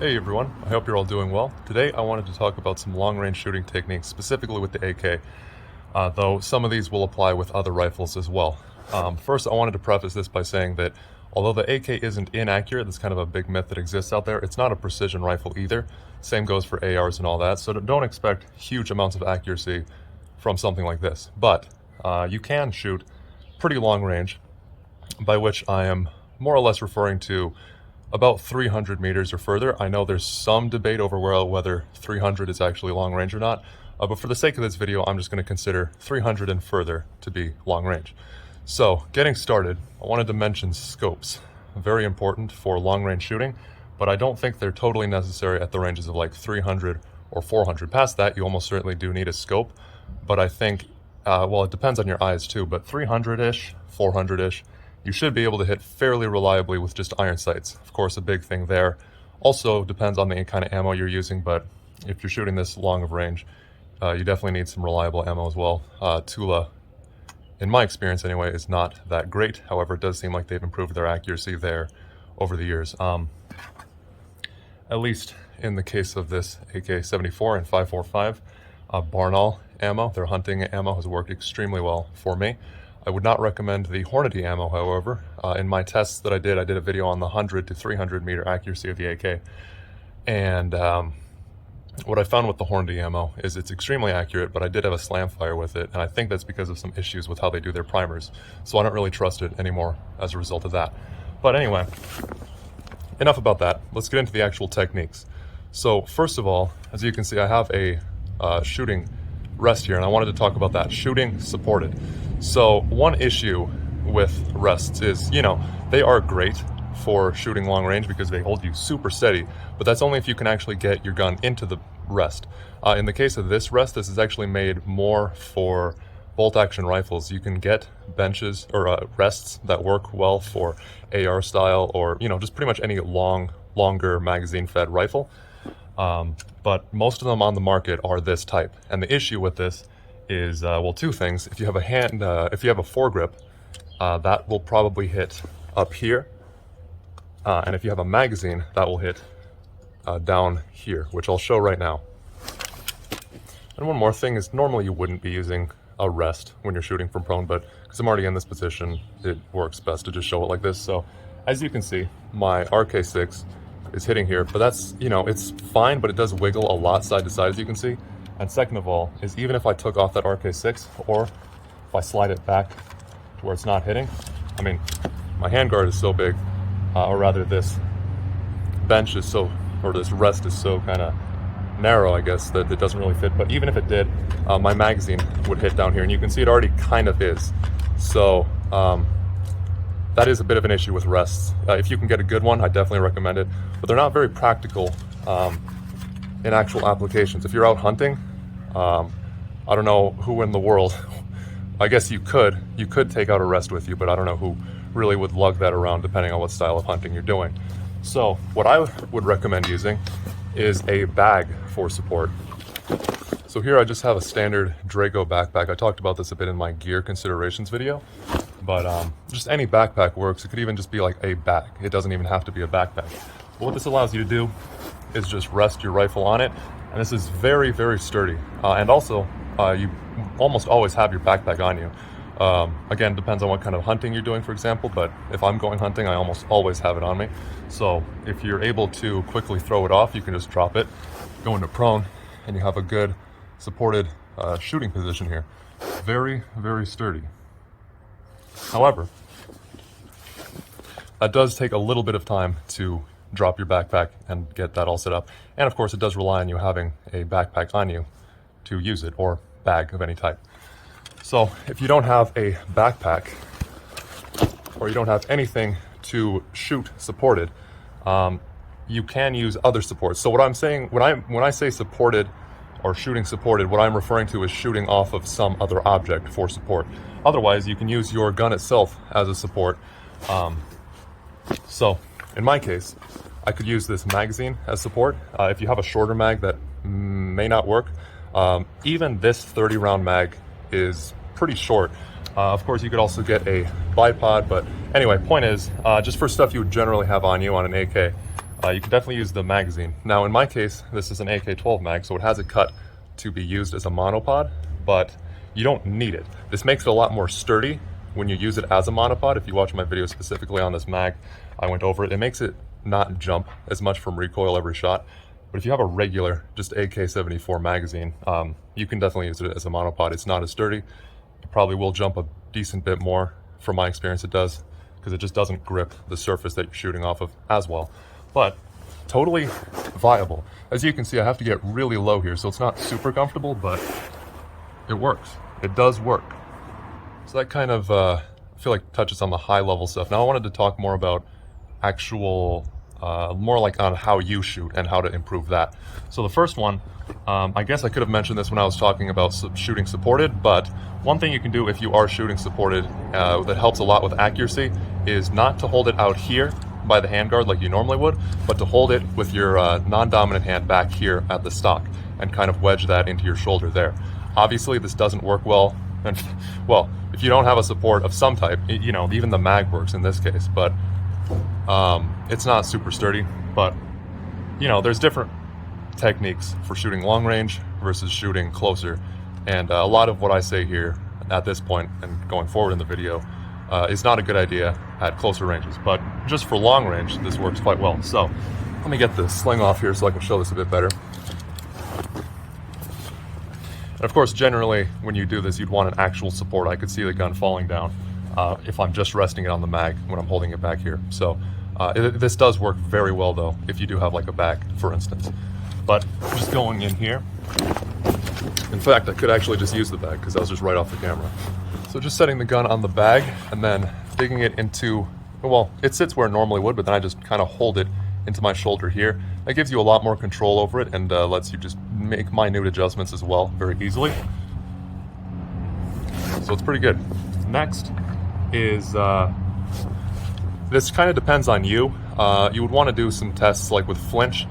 Hey everyone, I hope you're all doing well. Today I wanted to talk about some long-range shooting techniques, specifically with the AK, though some of these will apply with other rifles as well. First, I wanted to preface this by saying that although the AK isn't inaccurate, that's kind of a big myth that exists out there, it's not a precision rifle either. Same goes for ARs and all that, so don't expect huge amounts of accuracy from something like this. But you can shoot pretty long range, by which I am more or less referring to about 300 meters or further. I know there's some debate over whether 300 is actually long range or not, but for the sake of this video, I'm just going to consider 300 and further to be long range. So, getting started, I wanted to mention scopes. Very important for long range shooting, but I don't think they're totally necessary at the ranges of like 300 or 400. Past that, you almost certainly do need a scope, but I think, well, it depends on your eyes too, but 300-ish, 400-ish, you should be able to hit fairly reliably with just iron sights. Of course, a big thing there. Also depends on the kind of ammo you're using, but if you're shooting this long of range, you definitely need some reliable ammo as well. Tula, in my experience anyway, is not that great. However, it does seem like they've improved their accuracy there over the years. At least in the case of this AK-74 and 5.45, Barnaul ammo, their hunting ammo, has worked extremely well for me. I would not recommend the Hornady ammo, however. In my tests that I did a video on the 100 to 300 meter accuracy of the AK. And what I found with the Hornady ammo is it's extremely accurate, but I did have a slam fire with it, and I think that's because of some issues with how they do their primers. So I don't really trust it anymore as a result of that. But anyway, enough about that. Let's get into the actual techniques. So first of all, as you can see, I have a shooting rest here, and I wanted to talk about that. Shooting supported. So one issue with rests is, they are great for shooting long range because they hold you super steady, but that's only if you can actually get your gun into the rest. In the case of this rest, this is actually made more for bolt action rifles. You can get benches or rests that work well for AR style or, just pretty much any longer magazine fed rifle. But most of them on the market are this type. And the issue with this is, well, two things. If you have if you have a foregrip, that will probably hit up here. And if you have a magazine, that will hit down here, which I'll show right now. And one more thing is, normally you wouldn't be using a rest when you're shooting from prone, but because I'm already in this position, it works best to just show it like this. So as you can see, my RK6 is hitting here, but that's, it's fine, but it does wiggle a lot side to side, as you can see. And second of all, is even if I took off that RK6, or if I slide it back to where it's not hitting, I mean, my handguard is so big, or rather this bench is so, or this rest is so kind of narrow, I guess, that it doesn't really fit. But even if it did, my magazine would hit down here, and you can see it already kind of is. So that is a bit of an issue with rests. If you can get a good one, I definitely recommend it, but they're not very practical in actual applications. If you're out hunting, I don't know who in the world, I guess you could take out a rest with you, but I don't know who really would lug that around depending on what style of hunting you're doing. So what I would recommend using is a bag for support. So here I just have a standard Drago backpack. I talked about this a bit in my gear considerations video, but just any backpack works. It could even just be like a bag. It doesn't even have to be a backpack. But what this allows you to do is just rest your rifle on it, and this is very, very sturdy. And also, you almost always have your backpack on you. Again, depends on what kind of hunting you're doing, for example, but if I'm going hunting, I almost always have it on me. So if you're able to quickly throw it off, you can just drop it, go into prone, and you have a good supported shooting position here. Very, very sturdy. However, that does take a little bit of time to drop your backpack and get that all set up. And of course, it does rely on you having a backpack on you to use it, or bag of any type. So if you don't have a backpack, or you don't have anything to shoot supported, you can use other supports. So what I'm saying, when I say supported or shooting supported, what I'm referring to is shooting off of some other object for support. Otherwise, you can use your gun itself as a support. So in my case, I could use this magazine as support. If you have a shorter mag that may not work, even this 30 round mag is pretty short. Of course, you could also get a bipod, but anyway, point is, just for stuff you would generally have on you on an AK, you can definitely use the magazine. Now in my case, this is an AK-12 mag, so it has it cut to be used as a monopod, but you don't need it. This makes it a lot more sturdy when you use it as a monopod. If you watch my video specifically on this mag, I went over it. It makes it not jump as much from recoil every shot. But if you have a regular, just AK-74 magazine, you can definitely use it as a monopod. It's not as sturdy. It probably will jump a decent bit more. From my experience, it does, because it just doesn't grip the surface that you're shooting off of as well. But totally viable. As you can see, I have to get really low here, so it's not super comfortable, but it works. It does work. So that kind of, I feel like, touches on the high level stuff. Now I wanted to talk more about actual, more like on how you shoot and how to improve that. So the first one, I guess I could have mentioned this when I was talking about shooting supported, but one thing you can do if you are shooting supported that helps a lot with accuracy is not to hold it out here by the handguard like you normally would, but to hold it with your non-dominant hand back here at the stock and kind of wedge that into your shoulder there. Obviously this doesn't work well, and well, if you don't have a support of some type, you know, even the mag works in this case, but it's not super sturdy. But you know, there's different techniques for shooting long range versus shooting closer, and a lot of what I say here at this point and going forward in the video is not a good idea at closer ranges, but just for long range this works quite well. So let me get the sling off here so I can show this a bit better. And of course, generally when you do this, you'd want an actual support. I could see the gun falling down if I'm just resting it on the mag when I'm holding it back here. So this does work very well though if you do have like a bag, for instance. But just going in here, in fact I could actually just use the bag because I was just right off the camera. So just setting the gun on the bag and then digging it into, well, it sits where it normally would, but then I just kind of hold it into my shoulder here. That gives you a lot more control over it and lets you just make minute adjustments as well very easily. So it's pretty good. Next is, this kind of depends on you. You would want to do some tests like with flinch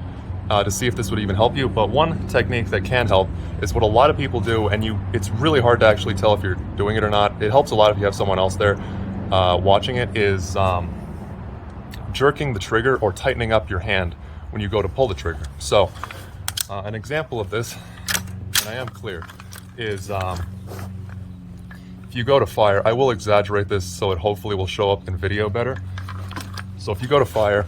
to see if this would even help you, but one technique that can help is what a lot of people do, and it's really hard to actually tell if you're doing it or not. It helps a lot if you have someone else there watching it, is jerking the trigger or tightening up your hand when you go to pull the trigger. So an example of this, and I am clear, is if you go to fire, I will exaggerate this so it hopefully will show up in video better. So if you go to fire,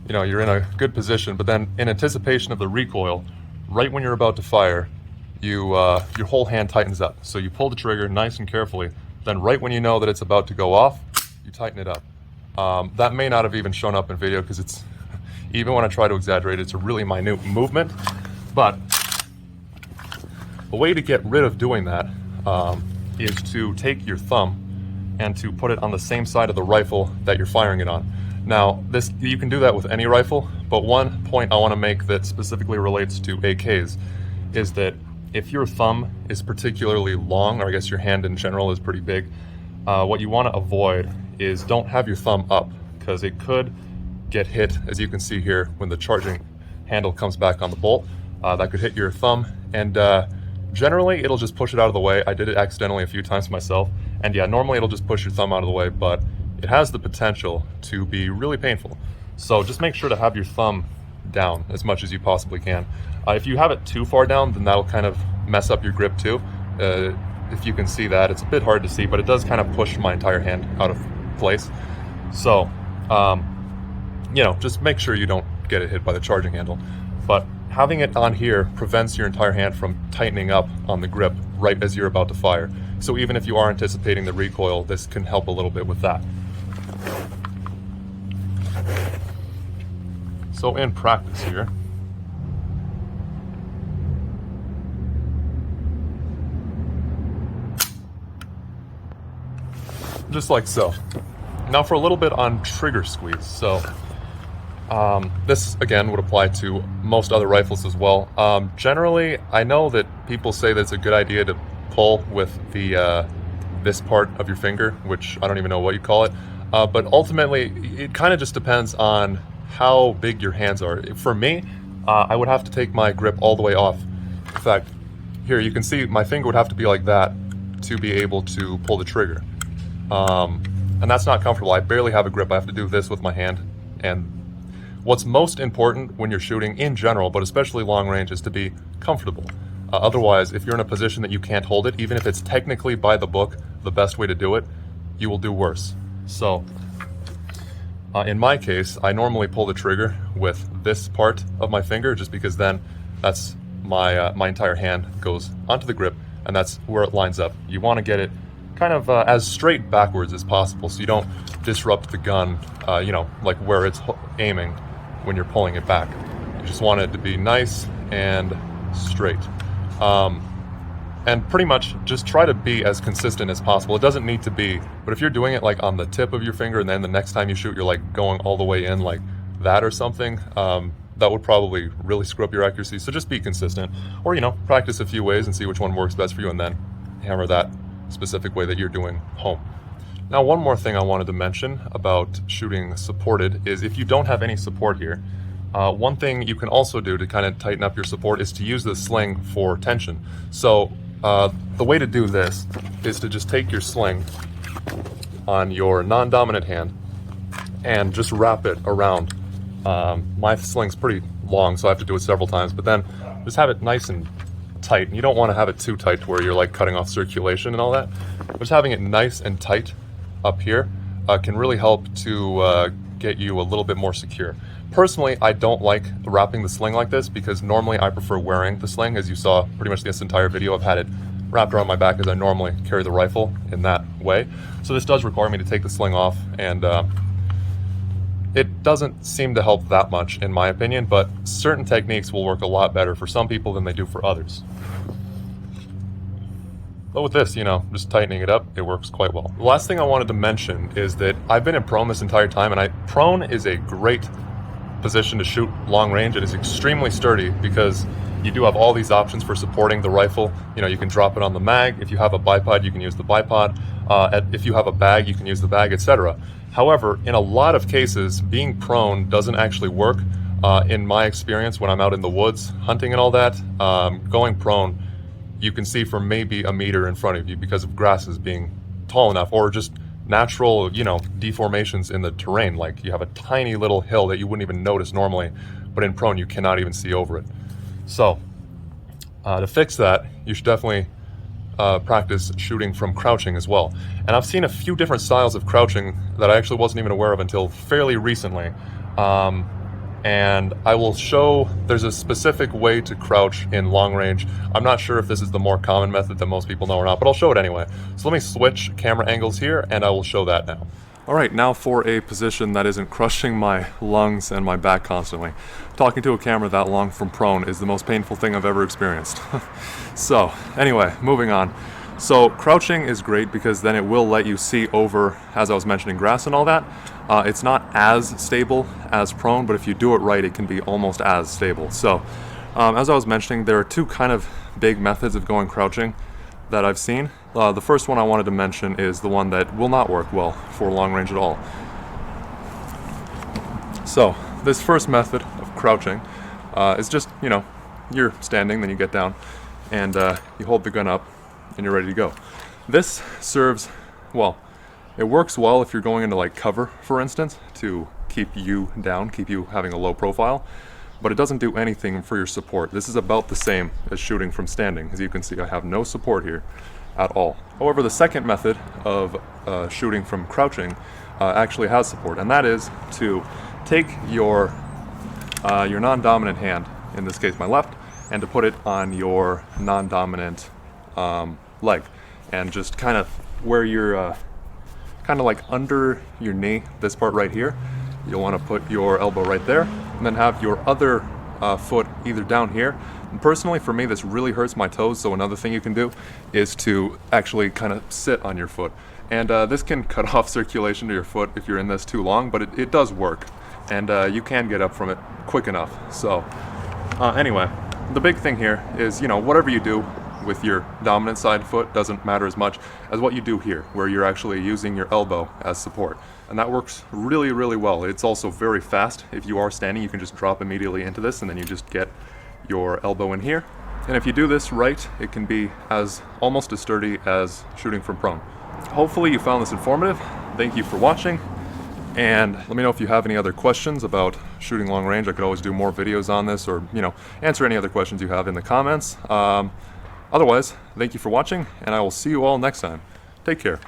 you know, you're in a good position, but then in anticipation of the recoil, right when you're about to fire, your whole hand tightens up. So you pull the trigger nice and carefully, then right when you know that it's about to go off, you tighten it up. That may not have even shown up in video because it's, even when I try to exaggerate, it's a really minute movement. But a way to get rid of doing that is to take your thumb and to put it on the same side of the rifle that you're firing it on. Now, you can do that with any rifle, but one point I want to make that specifically relates to AKs is that if your thumb is particularly long, or I guess your hand in general is pretty big, what you want to avoid is don't have your thumb up, because it could get hit, as you can see here, when the charging handle comes back on the bolt. That could hit your thumb, and generally it'll just push it out of the way. I did it accidentally a few times myself, and yeah, normally it'll just push your thumb out of the way, but it has the potential to be really painful. So just make sure to have your thumb down as much as you possibly can. If you have it too far down, then that'll kind of mess up your grip too. If you can see that, it's a bit hard to see, but it does kind of push my entire hand out of place. So, you know, just make sure you don't get it hit by the charging handle. But having it on here prevents your entire hand from tightening up on the grip right as you're about to fire. So even if you are anticipating the recoil, this can help a little bit with that. So in practice here, just like so. Now for a little bit on trigger squeeze. So this again would apply to most other rifles as well. Generally, I know that people say that it's a good idea to pull with the this part of your finger, which I don't even know what you call it. But ultimately, it kind of just depends on how big your hands are. For me, I would have to take my grip all the way off. In fact, here you can see my finger would have to be like that to be able to pull the trigger. And that's not comfortable. I barely have a grip. I have to do this with my hand. And What's most important when you're shooting in general, but especially long range, is to be comfortable. Otherwise, if you're in a position that you can't hold it, even if it's technically by the book the best way to do it, you will do worse. So, in my case, I normally pull the trigger with this part of my finger, just because then that's my entire hand goes onto the grip, and that's where it lines up. You want to get it kind of as straight backwards as possible, so you don't disrupt the gun, like where it's aiming when you're pulling it back. You just want it to be nice and straight. And pretty much just try to be as consistent as possible. It doesn't need to be, but if you're doing it like on the tip of your finger and then the next time you shoot you're like going all the way in like that or something, that would probably really screw up your accuracy. So just be consistent, or practice a few ways and see which one works best for you, and then hammer that specific way that you're doing home. Now, one more thing I wanted to mention about shooting supported is if you don't have any support here, one thing you can also do to kind of tighten up your support is to use the sling for tension. So the way to do this is to just take your sling on your non-dominant hand and just wrap it around. My sling's pretty long, so I have to do it several times, but then just have it nice and tight. And you don't want to have it too tight to where you're like cutting off circulation and all that. But just having it nice and tight up here can really help to get you a little bit more secure. Personally, I don't like wrapping the sling like this because normally I prefer wearing the sling. As you saw pretty much this entire video, I've had it wrapped around my back as I normally carry the rifle in that way. So this does require me to take the sling off, and it doesn't seem to help that much in my opinion, but certain techniques will work a lot better for some people than they do for others. But with this, just tightening it up, it works quite well. The last thing I wanted to mention is that I've been in prone this entire time, and prone is a great position to shoot long range. It is extremely sturdy because you do have all these options for supporting the rifle. You can drop it on the mag. If you have a bipod, you can use the bipod. If you have a bag, you can use the bag, etc. However, in a lot of cases, being prone doesn't actually work. In my experience, when I'm out in the woods hunting and all that, going prone, you can see for maybe a meter in front of you because of grasses being tall enough, or just natural, deformations in the terrain. Like you have a tiny little hill that you wouldn't even notice normally, but in prone you cannot even see over it. So to fix that, you should definitely practice shooting from crouching as well. And I've seen a few different styles of crouching that I actually wasn't even aware of until fairly recently. And I will show there's a specific way to crouch in long range. I'm not sure if this is the more common method that most people know or not, but I'll show it anyway. So let me switch camera angles here and I will show that now. All right, now for a position that isn't crushing my lungs and my back constantly. Talking to a camera that long from prone is the most painful thing I've ever experienced. So anyway, moving on. So crouching is great because then it will let you see over, as I was mentioning, grass and all that. It's not as stable as prone, but if you do it right, it can be almost as stable. So as I was mentioning, there are two kind of big methods of going crouching that I've seen. The first one I wanted to mention is the one that will not work well for long range at all. So this first method of crouching is just, you're standing, then you get down, and you hold the gun up, and you're ready to go. This serves, well, it works well if you're going into like cover, for instance, to keep you down, keep you having a low profile, but it doesn't do anything for your support. This is about the same as shooting from standing. As you can see, I have no support here at all. However, the second method of shooting from crouching actually has support, and that is to take your non-dominant hand, in this case my left, and to put it on your non-dominant leg, and just kind of where you're kind of like under your knee, this part right here, you'll want to put your elbow right there, and then have your other foot either down here. And personally, for me, this really hurts my toes, so another thing you can do is to actually kind of sit on your foot. And this can cut off circulation to your foot if you're in this too long, but it does work, and you can get up from it quick enough. So anyway, the big thing here is, whatever you do with your dominant side foot doesn't matter as much as what you do here, where you're actually using your elbow as support. And that works really, really well. It's also very fast. If you are standing, you can just drop immediately into this, and then you just get your elbow in here. And if you do this right, it can be almost as sturdy as shooting from prone. Hopefully you found this informative. Thank you for watching. And let me know if you have any other questions about shooting long range. I could always do more videos on this, or answer any other questions you have in the comments. Otherwise, thank you for watching, and I will see you all next time. Take care.